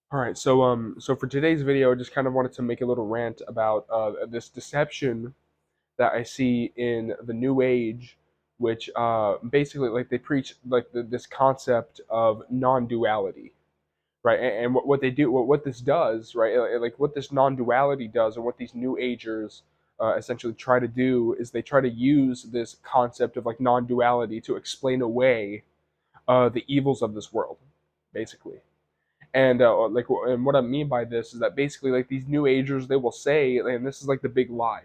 All right, so for today's video, I just kind of wanted to make a little rant about this deception that I see in the New Age, which basically like they preach like this concept of non-duality, right? And what they do, what this does, right? Like what this non-duality does, and what these New Agers essentially try to do is they try to use this concept of like non-duality to explain away the evils of this world, basically. And and what I mean by this is that basically like these New Agers, they will say, and this is like the big lie,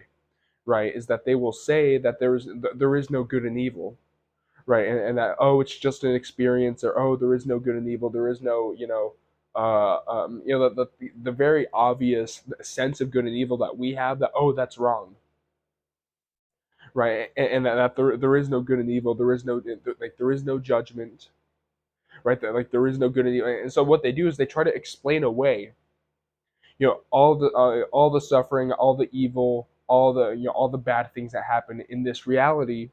right? Is that they will say that there is no good and evil, right? And that, oh, it's just an experience, or oh, there is no good and evil, there is no, the very obvious sense of good and evil that we have, that, oh, that's wrong, right? And that there is no good and evil, there is no, like there is no judgment, right? That like there is no good and evil. And so what they do is they try to explain away, all the suffering, all the evil, all the bad things that happen in this reality.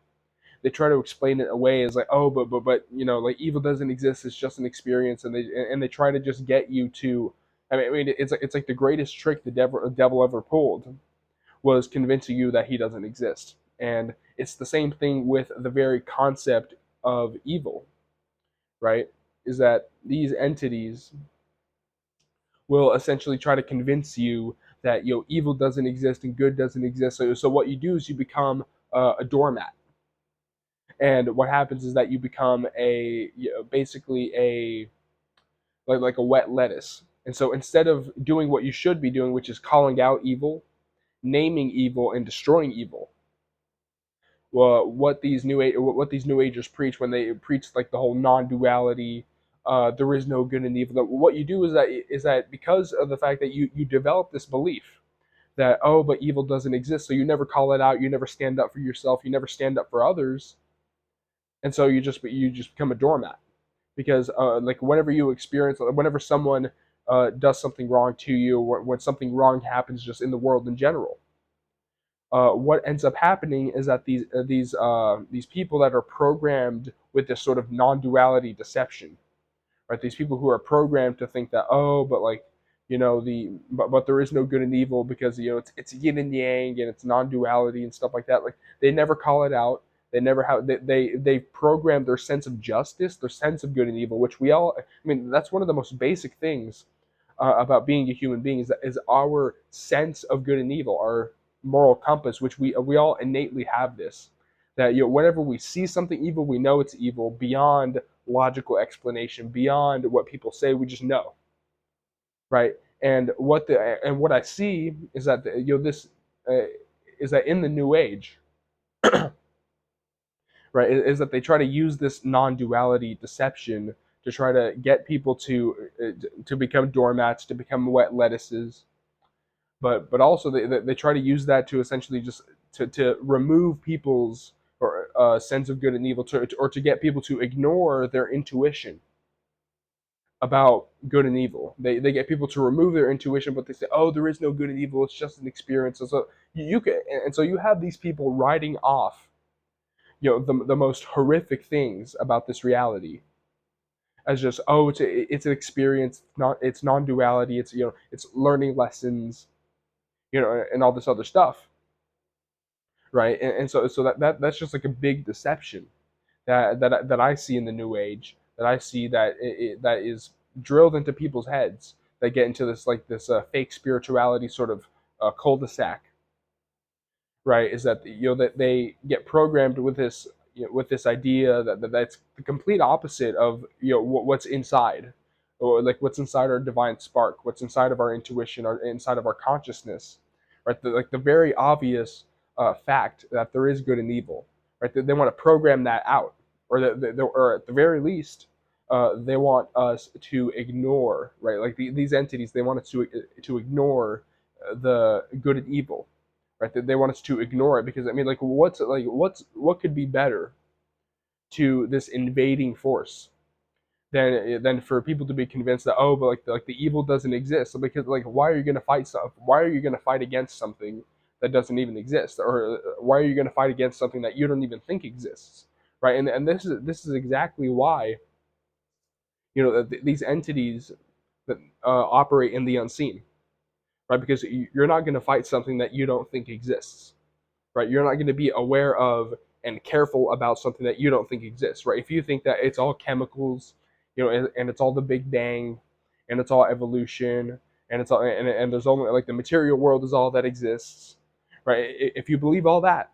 They try to explain it away as like, oh, but like evil doesn't exist, it's just an experience. And they try to just get you to, I mean it's like the greatest trick the devil ever pulled was convincing you that he doesn't exist. And it's the same thing with the very concept of evil, right? Is that these entities will essentially try to convince you that evil doesn't exist and good doesn't exist. So what you do is you become a doormat, and what happens is that you become basically a like a wet lettuce. And so instead of doing what you should be doing, which is calling out evil, naming evil, and destroying evil, well, what these new agers preach when they preach like the whole non-duality, there is no good and evil. What you do is that because of the fact that you develop this belief that, oh, but evil doesn't exist, so you never call it out, you never stand up for yourself, you never stand up for others, and so you just become a doormat. Because like whenever you experience, whenever someone does something wrong to you, when something wrong happens just in the world in general, what ends up happening is that these people that are programmed with this sort of non-duality deception, right? These people who are programmed to think that, oh, but like, but there is no good and evil because it's yin and yang and it's non-duality and stuff like that. Like they never call it out. They never have they program their sense of justice, their sense of good and evil, which we all. I mean, that's one of the most basic things about being a human being, is our sense of good and evil, our moral compass, which we all innately have this. That whenever we see something evil, we know it's evil beyond logical explanation, beyond what people say. We just know, right? And what I see is that this uh, is that in the New Age, right, is that they try to use this non-duality deception to try to get people to become doormats, to become wet lettuces. But also they try to use that to essentially just to remove people's or sense of good and evil, or to get people to ignore their intuition about good and evil. They get people to remove their intuition, but they say, oh, there is no good and evil, it's just an experience. And so you can, and so you have these people writing off the most horrific things about this reality as just, oh, it's an experience, not it's non-duality, it's learning lessons, and all this other stuff, right? And so that's just like a big deception that I see in the New Age, that I see that is drilled into people's heads, that get into this fake spirituality sort of cul-de-sac, right? Is that that they get programmed with this idea that's the complete opposite of what's inside, or like what's inside our divine spark, what's inside of our intuition, or inside of our consciousness, right? Like the very obvious fact that there is good and evil, right? They want to program that out, or or at the very least, they want us to ignore, right? Like these entities, they want us to ignore the good and evil, right? They want us to ignore it, because I mean, what could be better to this invading force than for people to be convinced that, oh, but like the evil doesn't exist. So because like, why are you going to fight stuff? Why are you going to fight against something that doesn't even exist? Or why are you going to fight against something that you don't even think exists, right? And this is exactly why these entities, that operate in the unseen, right? Because you're not going to fight something that you don't think exists, right? You're not going to be aware of and careful about something that you don't think exists, right? If you think that it's all chemicals, and it's all the Big Bang, and it's all evolution, and it's all and there's only like the material world is all that exists, right? If you believe all that,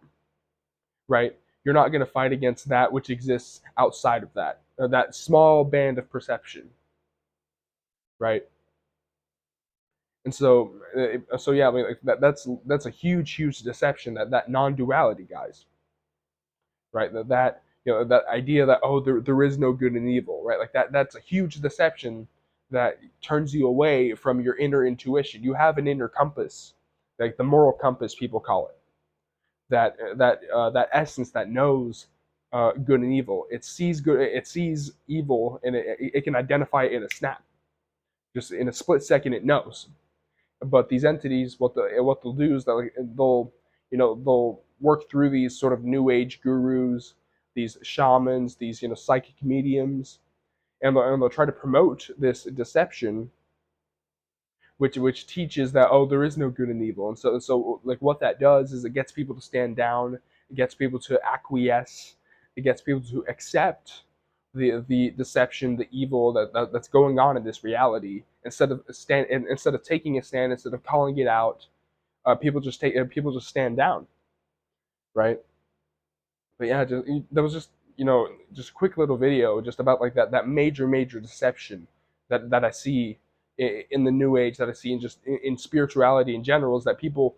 right, you're not going to fight against that which exists outside of that, that small band of perception, right? And so yeah, I mean, like that's a huge deception, that non-duality, guys, right? That idea that, oh, there is no good and evil, right? Like that's a huge deception that turns you away from your inner intuition. You have an inner compass, like the moral compass people call it, that essence that knows good and evil. It sees good, it sees evil, and it can identify it in a snap, just in a split second. It knows. But these entities, what they'll do is that, like, they'll work through these sort of new age gurus, these shamans, these psychic mediums, and they'll try to promote this deception, which teaches that, oh, there is no good and evil. And so like what that does is it gets people to stand down, it gets people to acquiesce, it gets people to accept the deception, the evil that's going on in this reality. Instead of taking a stand, instead of calling it out, people just stand down, right? But yeah, that was just a quick little video just about like that major deception that I see in the new age, that I see in just in spirituality in general, is that people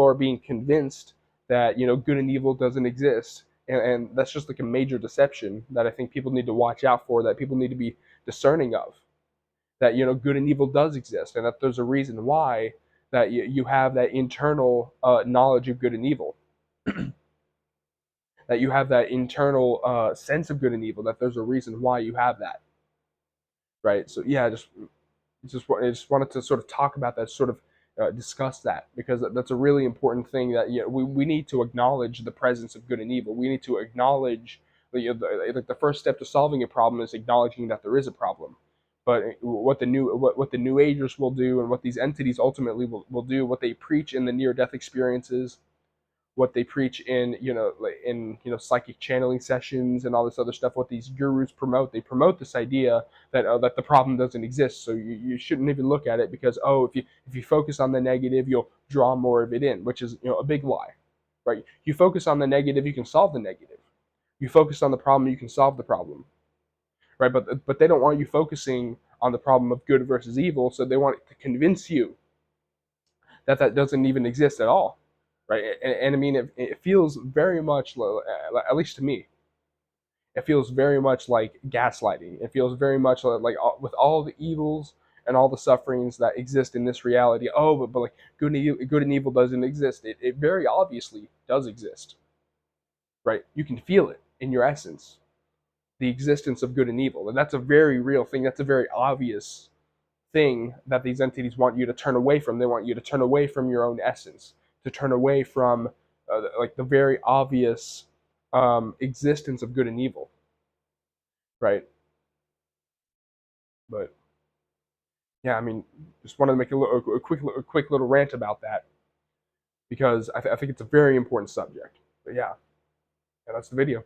are being convinced that good and evil doesn't exist, and that's just like a major deception that I think people need to watch out for, that people need to be discerning of, that good and evil does exist, and that there's a reason why, that you have that internal knowledge of good and evil, that you have that internal sense of good and evil, that there's a reason why you have that, right? So yeah, I just wanted to sort of talk about that, sort of discuss that, because that's a really important thing, that we need to acknowledge the presence of good and evil. We need to acknowledge the first step to solving a problem is acknowledging that there is a problem. But what the new agers will do, and what these entities ultimately will do, what they preach in the near death experiences, what they preach in psychic channeling sessions and all this other stuff, what these gurus promote, they promote this idea that the problem doesn't exist, so you shouldn't even look at it, because, oh, if you focus on the negative, you'll draw more of it in, which is a big lie, right? You focus on the negative, you can solve the negative. You focus on the problem, you can solve the problem, right? But they don't want you focusing on the problem of good versus evil, so they want to convince you that doesn't even exist at all, right? And I mean, it feels very much, at least to me, it feels very much like gaslighting. It feels very much like with all the evils and all the sufferings that exist in this reality. Oh, but like good and evil doesn't exist. It very obviously does exist, right? You can feel it in your essence, the existence of good and evil, and that's a very real thing. That's a very obvious thing that these entities want you to turn away from. They want you to turn away from your own essence, to turn away from like the very obvious existence of good and evil, right? But yeah, I mean, just wanted to make a quick little rant about that, because I think it's a very important subject. But yeah, that's the video.